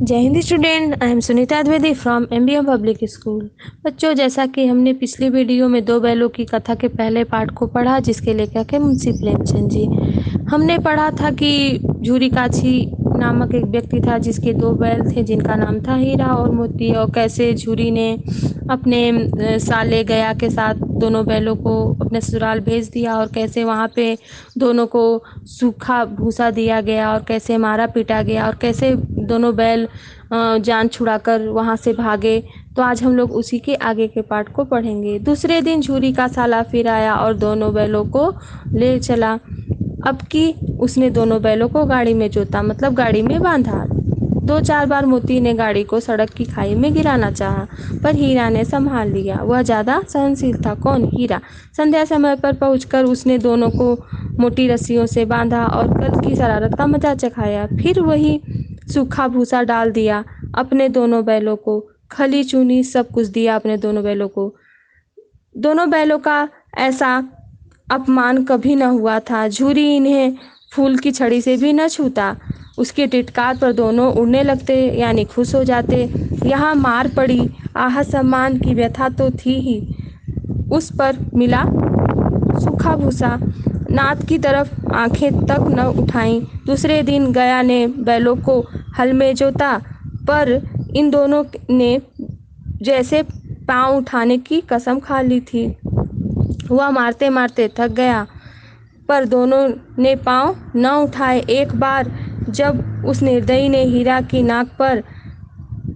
जय Hind student. I am Sunita Dwivedi from MBM public school. बच्चों, जैसा कि हमने पिछली वीडियो में दो बैलों की कथा के पहले पार्ट को पढ़ा, जिसके लेखक है मुंशी प्रेमचंद जी। हमने पढ़ा था कि झूरी काछी नामक एक व्यक्ति था जिसके दो बैल थे, जिनका नाम था हीरा और मोती, और कैसे झूरी ने अपने साले गया के साथ दोनों बैलों को अपने ससुराल भेज दिया, और कैसे वहाँ पे दोनों को सूखा भूसा दिया गया, और कैसे मारा पीटा गया, और कैसे दोनों बैल जान छुड़ाकर वहाँ से भागे। तो आज हम लोग उसी के आगे के पार्ट को पढ़ेंगे। दूसरे दिन झूरी का साला फिर आया और दोनों बैलों को ले चला। अब की उसने दोनों बैलों को गाड़ी में जोता, मतलब गाड़ी में बांधा। दो चार बार मोती ने गाड़ी को सड़क की खाई में गिराना चाहा, पर हीरा ने संभाल लिया। वह ज्यादा सहनशील था। कौन? हीरा। संध्या समय पर पहुंचकर उसने दोनों को मोटी रस्सियों से बांधा और कल की शरारत का मजा चखाया। फिर वही सूखा भूसा डाल दिया अपने दोनों बैलों को, खली चूनी सब कुछ दिया अपने दोनों बैलों को। दोनों बैलों का ऐसा अपमान कभी न हुआ था। झूरी इन्हें फूल की छड़ी से भी न छूता। उसके टिटकार पर दोनों उड़ने लगते, यानी खुश हो जाते। यहाँ मार पड़ी, आह सम्मान की व्यथा तो थी ही। उस पर मिला सूखा भूसा। नाद की तरफ आंखें तक न उठाईं। दूसरे दिन गया ने बैलों को हल में जोता, पर इन दोनों ने जैसे पांव उठाने की कसम खा ली थी। वह मारते मारते थक गया, पर दोनों ने पांव न उठाए। एक बार जब उस निर्दयी ने हीरा की नाक पर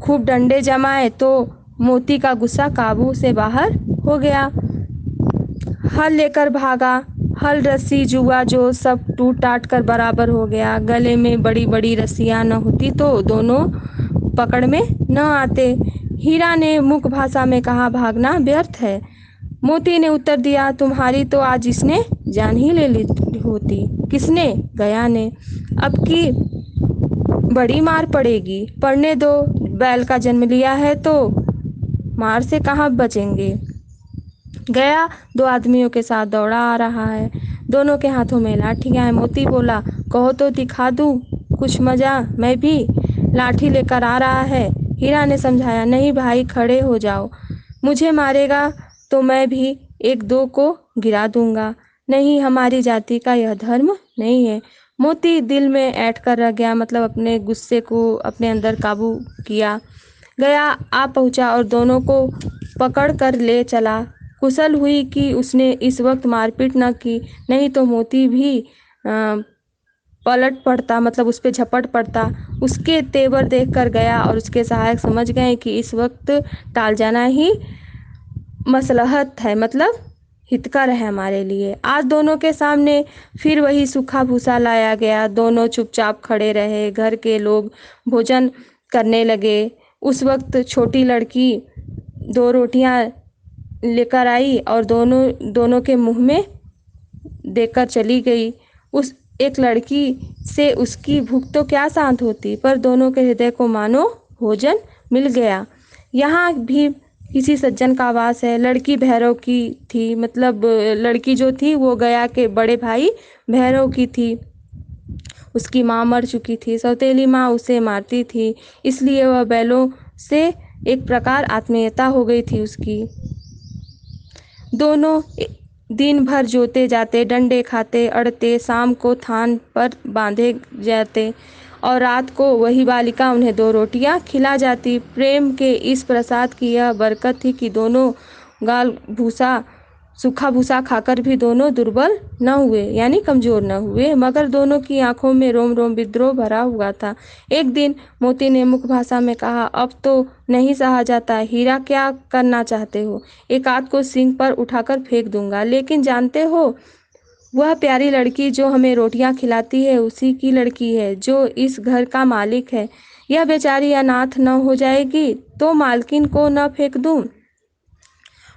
खूब डंडे जमाए तो मोती का गुस्सा काबू से बाहर हो गया। हल लेकर भागा। हल, रस्सी, जुआ जो सब टूट टाट कर बराबर हो गया। गले में बड़ी बड़ी रस्सियां न होती तो दोनों पकड़ में न आते। हीरा ने मुख भाषा में कहा, भागना व्यर्थ है। मोती ने उत्तर दिया, तुम्हारी तो आज इसने जान ही ले ली होती। किसने? गया ने। अब की बड़ी मार पड़ेगी। पड़ने दो, बैल का जन्म लिया है तो मार से कहाँ बचेंगे। गया दो आदमियों के साथ दौड़ा आ रहा है। दोनों के हाथों में लाठियां हैं। मोती बोला, कहो तो दिखा दूं कुछ मजा, मैं भी लाठी लेकर आ रहा है। हीरा ने समझाया, नहीं भाई, खड़े हो जाओ। मुझे मारेगा तो मैं भी एक दो को गिरा दूंगा। नहीं, हमारी जाति का यह धर्म नहीं है। मोती दिल में ऐंठ कर रह गया, मतलब अपने गुस्से को अपने अंदर काबू किया। गया आ पहुंचा और दोनों को पकड़ कर ले चला। कुशल हुई कि उसने इस वक्त मारपीट न की, नहीं तो मोती भी पलट पड़ता, मतलब उस पर झपट पड़ता। उसके तेवर देखकर गया और उसके सहायक समझ गए कि इस वक्त टाल जाना ही मसलहत है, मतलब हितकर है हमारे लिए। आज दोनों के सामने फिर वही सूखा भूसा लाया गया। दोनों चुपचाप खड़े रहे। घर के लोग भोजन करने लगे। उस वक्त छोटी लड़की दो रोटियां लेकर आई और दोनों के मुंह में देकर चली गई। उस एक लड़की से उसकी भूख तो क्या शांत होती, पर दोनों के हृदय को मानो भोजन मिल गया। यहाँ भी किसी सज्जन का आवास है। लड़की भैरव की थी, मतलब लड़की जो थी वो गया के बड़े भाई भैरव की थी। उसकी माँ मर चुकी थी। सौतेली माँ उसे मारती थी, इसलिए वह बैलों से एक प्रकार आत्मीयता हो गई थी उसकी। दोनों दिन भर जोते जाते, डंडे खाते, अड़ते, शाम को थान पर बांधे जाते और रात को वही बालिका उन्हें दो रोटियां खिला जाती। प्रेम के इस प्रसाद की यह बरकत थी कि दोनों गाल भूसा, सूखा भूसा खाकर भी दोनों दुर्बल न हुए, यानी कमजोर न हुए, मगर दोनों की आंखों में रोम रोम विद्रोह भरा हुआ था। एक दिन मोती ने मुख भाषा में कहा, अब तो नहीं सहा जाता। हीरा, क्या करना चाहते हो? एक आध को सींग पर उठाकर फेंक दूंगा, लेकिन जानते हो वह प्यारी लड़की जो हमें रोटियां खिलाती है उसी की लड़की है, जो इस घर का मालिक है। यह बेचारी अनाथ न हो जाएगी तो मालकिन को न फेंक दूं?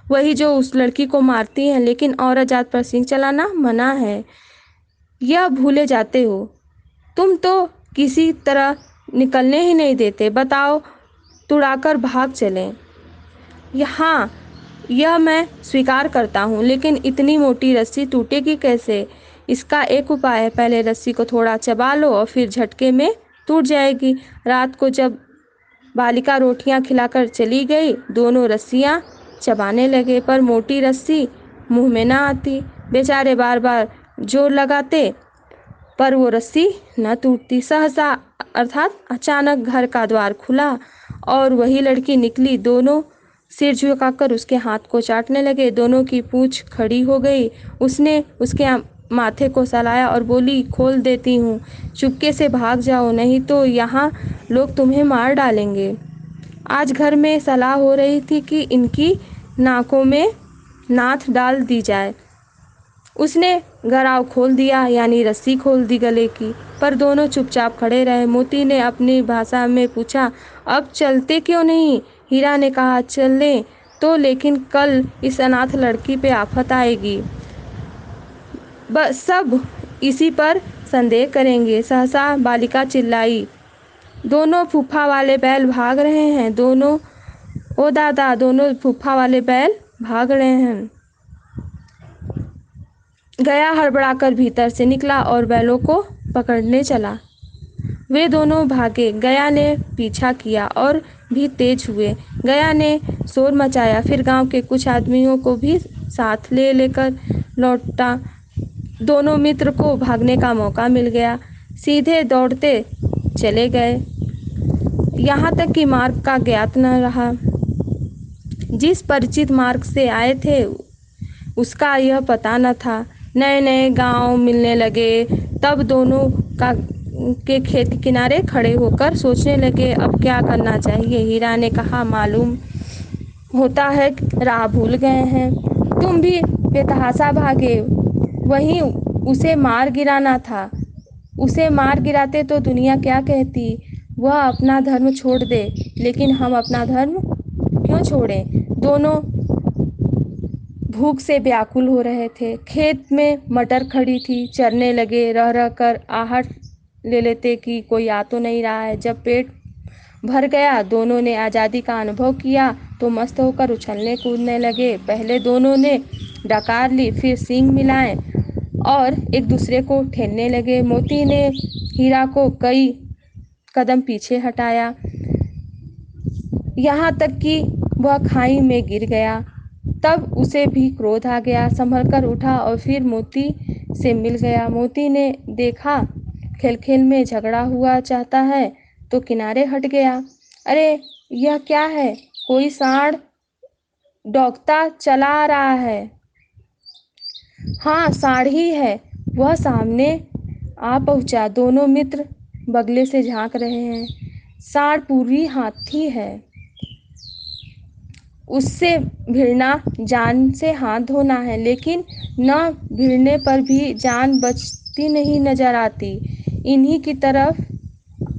वही जो उस लड़की को मारती है, लेकिन औरत जात पर सींग चलाना मना है। यह भूले जाते हो। तुम तो किसी तरह निकलने ही नहीं देते। बताओ, तुड़ाकर भाग चलें? हाँ, यह मैं स्वीकार करता हूँ, लेकिन इतनी मोटी रस्सी टूटेगी कैसे? इसका एक उपाय है। पहले रस्सी को थोड़ा चबा लो और फिर झटके में टूट जाएगी। रात को जब बालिका रोटियां खिलाकर चली गई। दोनों रस्सियां चबाने लगे पर मोटी रस्सी मुंह में ना आती। बेचारे बार बार जोर लगाते पर वो रस्सी न टूटती। सहसा अर्थात अचानक घर का द्वार खुला और वही लड़की निकली। दोनों सिर झुकाकर उसके हाथ को चाटने लगे। दोनों की पूंछ खड़ी हो गई। उसने उसके माथे को सहलाया और बोली, खोल देती हूँ, चुपके से भाग जाओ, नहीं तो यहाँ लोग तुम्हें मार डालेंगे। आज घर में सलाह हो रही थी कि इनकी नाकों में नाथ डाल दी जाए। उसने गराव खोल दिया, यानी रस्सी खोल दी गले की, पर दोनों चुपचाप खड़े रहे। मोती ने अपनी भाषा में पूछा, अब चलते क्यों नहीं? हीरा ने कहा, चलें तो, लेकिन कल इस अनाथ लड़की पे आफत आएगी, बस सब इसी पर संदेह करेंगे। सहसा बालिका चिल्लाई, दोनों फूफा वाले बैल भाग रहे हैं। दोनों, ओ दादा, दोनों फूफा वाले बैल भाग रहे हैं। गया हड़बड़ाकर भीतर से निकला और बैलों को पकड़ने चला। वे दोनों भागे। गया ने पीछा किया और भी तेज हुए। गया ने शोर मचाया, फिर गांव के कुछ आदमियों को भी साथ ले लेकर लौटा। दोनों मित्र को भागने का मौका मिल गया। सीधे दौड़ते चले गए, यहाँ तक कि मार्ग का ज्ञात न रहा। जिस परिचित मार्ग से आए थे उसका यह पता न था। नए नए गांव मिलने लगे। तब दोनों के खेत किनारे खड़े होकर सोचने लगे, अब क्या करना चाहिए। हीरा ने कहा, मालूम होता है राह भूल गए हैं। तुम भी बेतहाशा भागे, वहीं उसे मार गिराना था। उसे मार गिराते तो दुनिया क्या कहती। वह अपना धर्म छोड़ दे, लेकिन हम अपना धर्म क्यों छोड़ें। दोनों भूख से व्याकुल हो रहे थे। खेत में मटर खड़ी थी। चरने लगे। रह रह कर आहट ले लेते कि कोई आ तो नहीं रहा है। जब पेट भर गया, दोनों ने आज़ादी का अनुभव किया तो मस्त होकर उछलने कूदने लगे। पहले दोनों ने डकार ली, फिर सींग मिलाए और एक दूसरे को ठेलने लगे। मोती ने हीरा को कई कदम पीछे हटाया, यहाँ तक कि वह खाई में गिर गया। तब उसे भी क्रोध आ गया। संभल कर उठा और फिर मोती से मिल गया। मोती ने देखा खेल खेल में झगड़ा हुआ चाहता है तो किनारे हट गया। अरे यह क्या है, कोई सांड डौकता चला आ रहा है। हाँ, सांड ही है। वह सामने आ पहुंचा। दोनों मित्र बगले से झांक रहे हैं। सांड पूरी हाथी है। उससे भिड़ना जान से हाथ धोना है, लेकिन न भिड़ने पर भी जान बचती नहीं नजर आती। इन्हीं की तरफ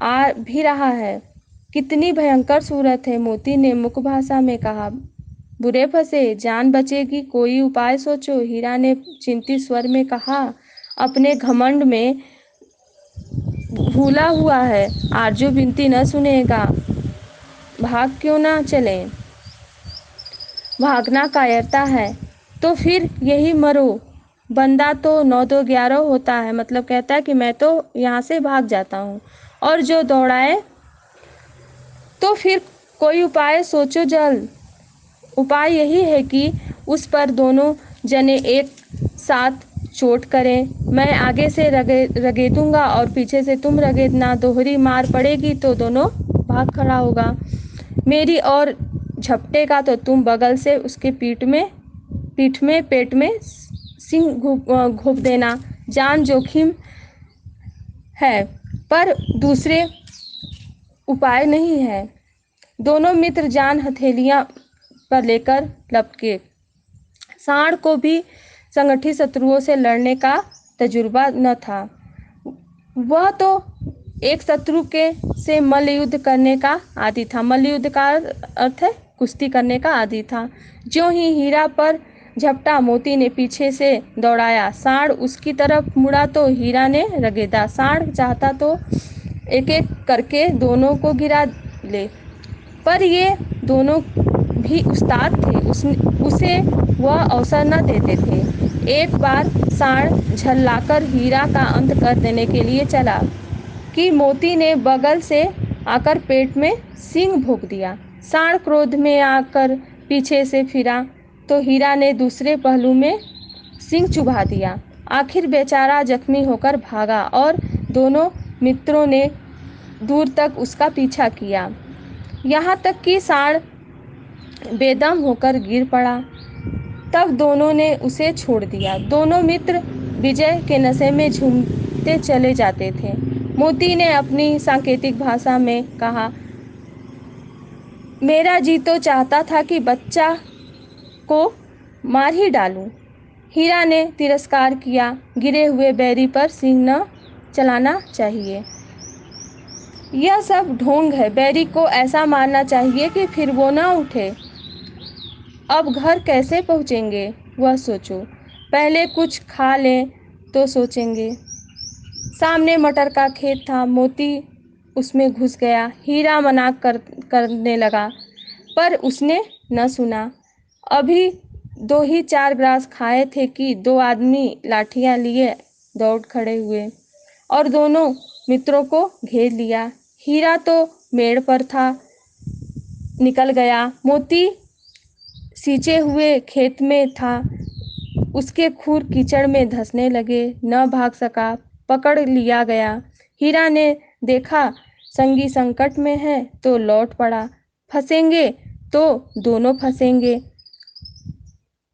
आ भी रहा है। कितनी भयंकर सूरत है। मोती ने मुख भाषा में कहा, बुरे फंसे, जान बचेगी, कोई उपाय सोचो। हीरा ने चिंतित स्वर में कहा, अपने घमंड में भूला हुआ है। आरजू विनती न सुनेगा, भाग क्यों ना चले। भागना कायरता है तो फिर यही मरो। बंदा तो 9 2 11 होता है, मतलब कहता है कि मैं तो यहाँ से भाग जाता हूँ। और जो दौड़ाए तो फिर कोई उपाय सोचो जल्द। उपाय यही है कि उस पर दोनों जने एक साथ चोट करें। मैं आगे से रगेदूंगा और पीछे से तुम रगेदना। दोहरी मार पड़ेगी तो दोनों भाग खड़ा होगा। मेरी और झपटेगा तो तुम बगल से उसके पेट में सिंह घोंप देना। जान जोखिम है पर दूसरे उपाय नहीं है। दोनों मित्र जान हथेलियां पर लेकर लपके। सांड को भी संगठित शत्रुओं से लड़ने का तजुर्बा न था। वह तो एक शत्रु के से मल्ल युद्ध करने का आदी था। मल्ल युद्ध का अर्थ है कुश्ती करने का आदी था। ज्यों ही हीरा पर झपटा, मोती ने पीछे से दौड़ाया। सांड उसकी तरफ मुड़ा तो हीरा ने रगेदा। सांड चाहता तो एक एक करके दोनों को गिरा ले, पर ये दोनों भी उस्ताद थे। उसे वह अवसर न देते थे। एक बार सांड झल्लाकर हीरा का अंत कर देने के लिए चला कि मोती ने बगल से आकर पेट में सींग भोंक दिया। सांड क्रोध में आकर पीछे से फिरा तो हीरा ने दूसरे पहलू में सींग चुभा दिया। आखिर बेचारा जख्मी होकर भागा और दोनों मित्रों ने दूर तक उसका पीछा किया, यहाँ तक कि सांड बेदम होकर गिर पड़ा। तब दोनों ने उसे छोड़ दिया। दोनों मित्र विजय के नशे में झूमते चले जाते थे। मोती ने अपनी सांकेतिक भाषा में कहा, मेरा जी तो चाहता था कि बच्चा को मार ही डालूं। हीरा ने तिरस्कार किया, गिरे हुए बैरी पर सींग न चलाना चाहिए। यह सब ढोंग है। बैरी को ऐसा मारना चाहिए कि फिर वो न उठे। अब घर कैसे पहुँचेंगे वह सोचो, पहले कुछ खा लें तो सोचेंगे। सामने मटर का खेत था। मोती उसमें घुस गया। हीरा मना करने लगा पर उसने न सुना। अभी 2 ही 4 ग्रास खाए थे कि 2 आदमी लाठियां लिए दौड़ खड़े हुए और दोनों मित्रों को घेर लिया। हीरा तो मेड़ पर था, निकल गया। मोती सींचे हुए खेत में था। उसके खुर कीचड़ में धंसने लगे, न भाग सका, पकड़ लिया गया। हीरा ने देखा संगी संकट में है तो लौट पड़ा, फंसेंगे तो दोनों फंसेंगे।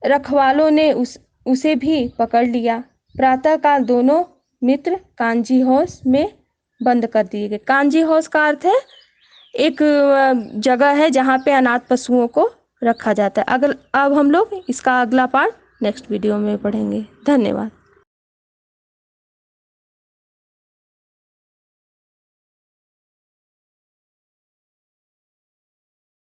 रखवालों ने उसे भी पकड़ लिया। प्रातःकाल दोनों मित्र कांजी हाउस में बंद कर दिए गए। कांजी हाउस का अर्थ है एक जगह है जहाँ पे अनाथ पशुओं को रखा जाता है। अब हम लोग इसका अगला पार्ट नेक्स्ट वीडियो में पढ़ेंगे। धन्यवाद।